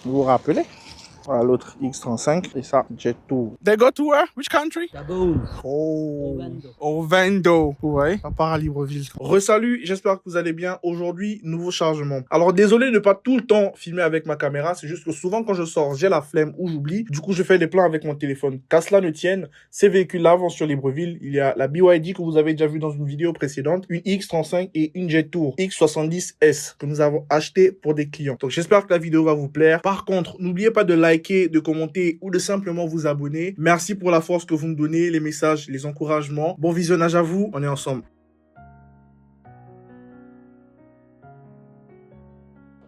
Vous vous rappelez? Voilà l'autre X35 et ça, Jet Tour. They go to where? Which country? Gabon. Oh, Ovendo. Ouais, ça part à Libreville. Re-salut, j'espère que vous allez bien. Aujourd'hui, nouveau chargement. Alors désolé de ne pas tout le temps filmer avec ma caméra, c'est juste que souvent quand je sors, j'ai la flemme ou j'oublie. Du coup, je fais des plans avec mon téléphone. Qu'à cela ne tienne, ces véhicules-là vont sur Libreville. Il y a la BYD que vous avez déjà vu dans une vidéo précédente, une X35 et une Jet Tour X70S que nous avons acheté pour des clients. Donc j'espère que la vidéo va vous plaire. Par contre, n'oubliez pas de liker, de commenter ou de simplement vous abonner. Merci pour la force que vous me donnez, les messages, les encouragements. Bon visionnage à vous, on est ensemble.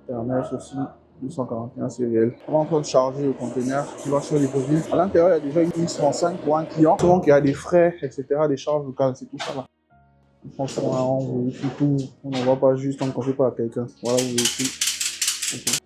Hermès aussi, 241 sériel. On est en train de charger le conteneur qui va sur Libreville. À l'intérieur, il y a déjà une X35 pour un client. Souvent qu'il y a des frais, etc., des charges locales, c'est tout ça là. Franchement, on vérifie tout. On ne va pas juste en confie pas à quelqu'un. Voilà, vous vérifiez. Okay.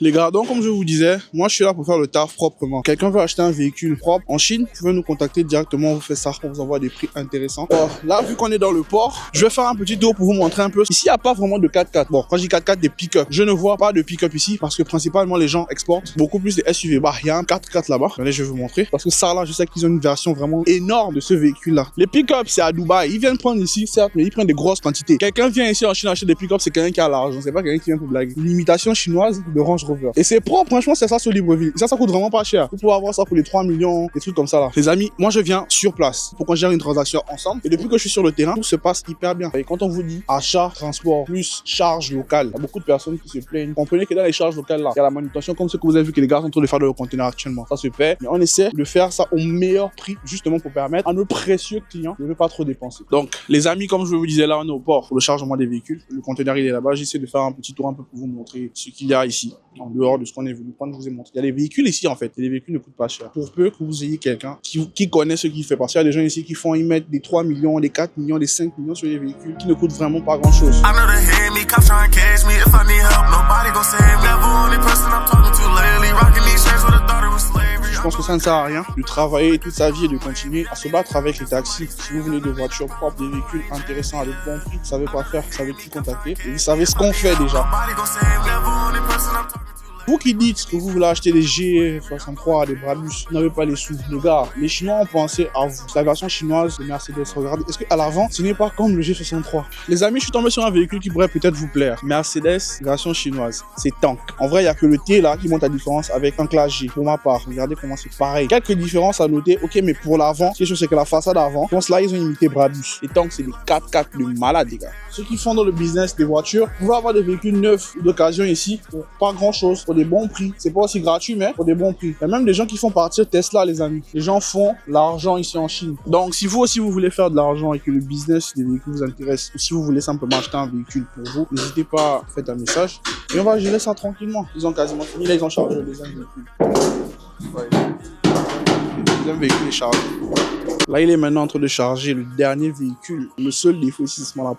Les gars, donc comme je vous disais, moi je suis là pour faire le taf proprement. Quelqu'un veut acheter un véhicule propre en Chine, vous pouvez nous contacter directement, on vous fait ça, on vous envoie des prix intéressants. Or, là, vu qu'on est dans le port, je vais faire un petit tour pour vous montrer un peu. Ici, il n'y a pas vraiment de 4x4. Bon, quand je dis 4x4, des pick-up. Je ne vois pas de pick-up ici parce que principalement les gens exportent beaucoup plus des SUV. Bah, il y a un 4x4 là-bas. Allez, je vais vous montrer. Parce que ça là, je sais qu'ils ont une version vraiment énorme de ce véhicule-là. Les pick-up, c'est à Dubaï. Ils viennent prendre ici, certes, mais ils prennent des grosses quantités. Quelqu'un vient ici en Chine acheter des pick-up, c'est quelqu'un qui a l'argent. C'est pas quelqu'un qui vient pour blaguer. L'imitation chinoise de Range Rover. Et c'est propre, franchement, c'est ça sur Libreville. Ça coûte vraiment pas cher. Vous pouvez avoir ça pour les 3 millions, des trucs comme ça là. Les amis, moi je viens sur place pour qu'on gère une transaction ensemble. Et depuis que je suis sur le terrain, tout se passe hyper bien. Et quand on vous dit achat, transport, plus charge locale, il y a beaucoup de personnes qui se plaignent. Comprenez que dans les charges locales là, il y a la manutention comme ce que vous avez vu que les gars sont en train de faire de leur conteneur actuellement. Ça se paie, mais on essaie de faire ça au meilleur prix, justement pour permettre à nos précieux clients de ne pas trop dépenser. Donc, les amis, comme je vous disais là, on est au port pour le chargement des véhicules. Le conteneur il est là-bas. J'essaie de faire un petit tour un peu pour vous montrer ce qu'il y a ici, en dehors de ce qu'on est venu prendre. Je vous ai montré. Il y a les véhicules ici en fait. Et les véhicules ne coûtent pas cher. Pour peu que vous ayez quelqu'un qui connaît ce qu'il fait. Parce qu'il y a des gens ici qui font y mettre des 3 millions, des 4 millions, des 5 millions sur les véhicules qui ne coûtent vraiment pas grand chose. Je pense que ça ne sert à rien de travailler toute sa vie et de continuer à se battre avec les taxis. Si vous voulez des voitures propres, des véhicules intéressants avec bon prix, vous savez quoi faire, vous savez qui contacter et vous savez ce qu'on fait déjà. Vous qui dites que vous voulez acheter des G63, des Brabus, vous n'avez pas les sous. Les gars, les Chinois ont pensé à vous. C'est la version chinoise de Mercedes. Regardez, est-ce qu'à l'avant, ce n'est pas comme le G63? Les amis, je suis tombé sur un véhicule qui pourrait peut-être vous plaire. Mercedes, version chinoise. C'est tank. En vrai, il n'y a que le T là qui monte la différence avec un classe G. Pour ma part, regardez comment c'est pareil. Quelques différences à noter. Ok, mais pour l'avant, quelque chose c'est que la façade avant, je pense là, ils ont imité Brabus. Les tanks, c'est des 4x4 de malade, les gars. Ceux qui font dans le business des voitures, vous pouvez avoir des véhicules neufs d'occasion ici pour pas grand chose, pour des bons prix. C'est pas aussi gratuit, mais pour des bons prix. Il y a même des gens qui font partir Tesla, les amis. Les gens font l'argent ici en Chine. Donc, si vous aussi vous voulez faire de l'argent et que le business des véhicules vous intéresse, ou si vous voulez simplement acheter un véhicule pour vous, n'hésitez pas, faites un message et on va gérer ça tranquillement. Ils ont quasiment fini. Là, ils ont chargé le deuxième véhicule. Ouais. Le deuxième véhicule est chargé. Là, il est maintenant en train de charger le dernier véhicule. Le seul défaut ici, c'est la